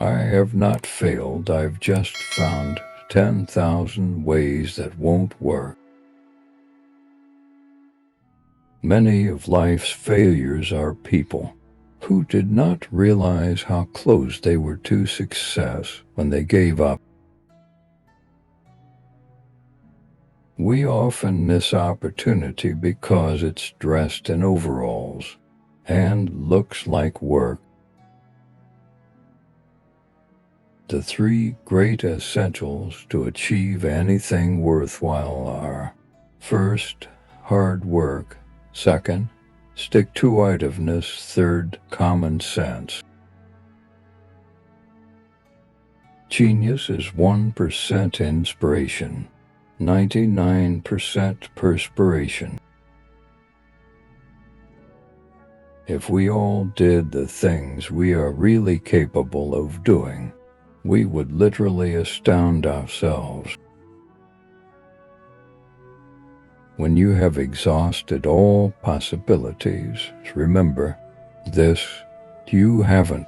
I have not failed, I've just found 10,000 ways that won't work. Many of life's failures are people who did not realize how close they were to success when they gave up. We often miss opportunity because it's dressed in overalls and looks like work. The three great essentials to achieve anything worthwhile are: first, hard work; second, stick-to-itiveness; third, common sense. Genius is 1% inspiration, 99% perspiration. If we all did the things we are really capable of doing, we would literally astound ourselves. When you have exhausted all possibilities, remember this: you haven't.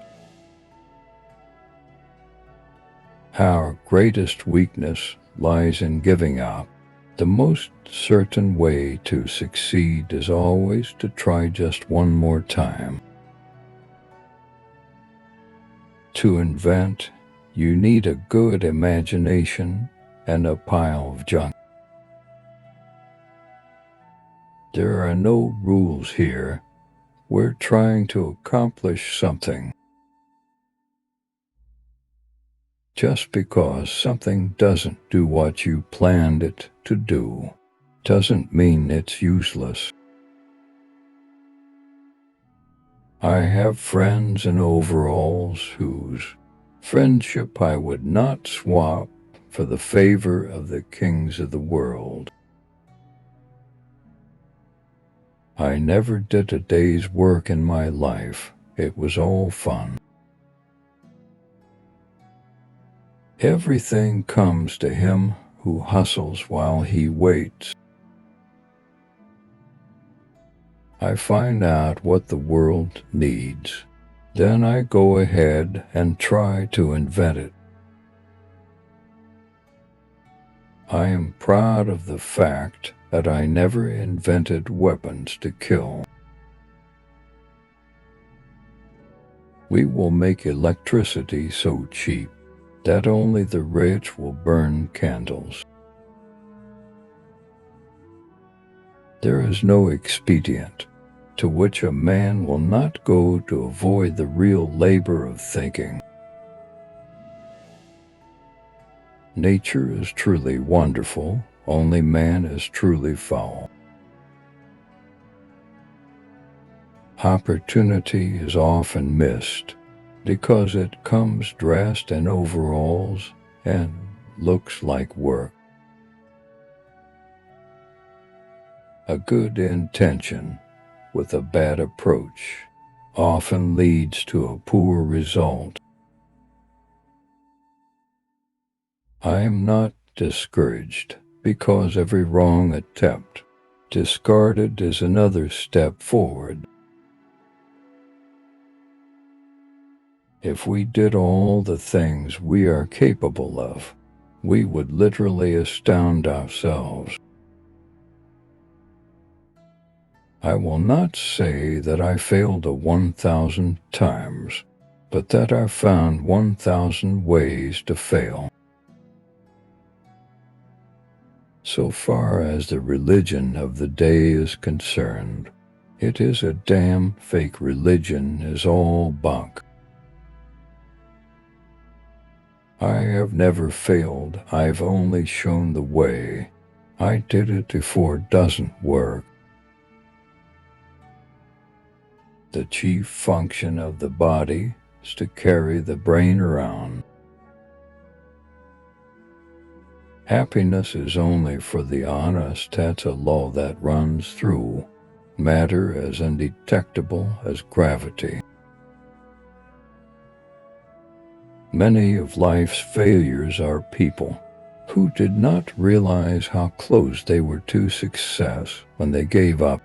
Our greatest weakness lies in giving up. The most certain way to succeed is always to try just one more time. To invent, you need a good imagination and a pile of junk. There are no rules here. We're trying to accomplish something. Just because something doesn't do what you planned it to do, doesn't mean it's useless. I have friends in overalls whose friendship I would not swap for the favor of the kings of the world. I never did a day's work in my life. It was all fun. Everything comes to him who hustles while he waits. I find out what the world needs. Then I go ahead and try to invent it. I am proud of the fact that I never invented weapons to kill. We will make electricity so cheap that only the rich will burn candles. There is no expedient to which a man will not go to avoid the real labor of thinking. Nature is truly wonderful, only man is truly foul. Opportunity is often missed because it comes dressed in overalls and looks like work. A good intention with a bad approach often leads to a poor result. I am not discouraged because every wrong attempt discarded is another step forward. If we did all the things we are capable of, we would literally astound ourselves. I will not say that I failed 1,000 times, but that I found 1,000 ways to fail. So far as the religion of the day is concerned, it is a damn fake religion, is all bunk. I have never failed, I've only shown the way. I did it before it doesn't work. The chief function of the body is to carry the brain around. Happiness is only for the honest, that's a law that runs through matter as undetectable as gravity. Many of life's failures are people who did not realize how close they were to success when they gave up.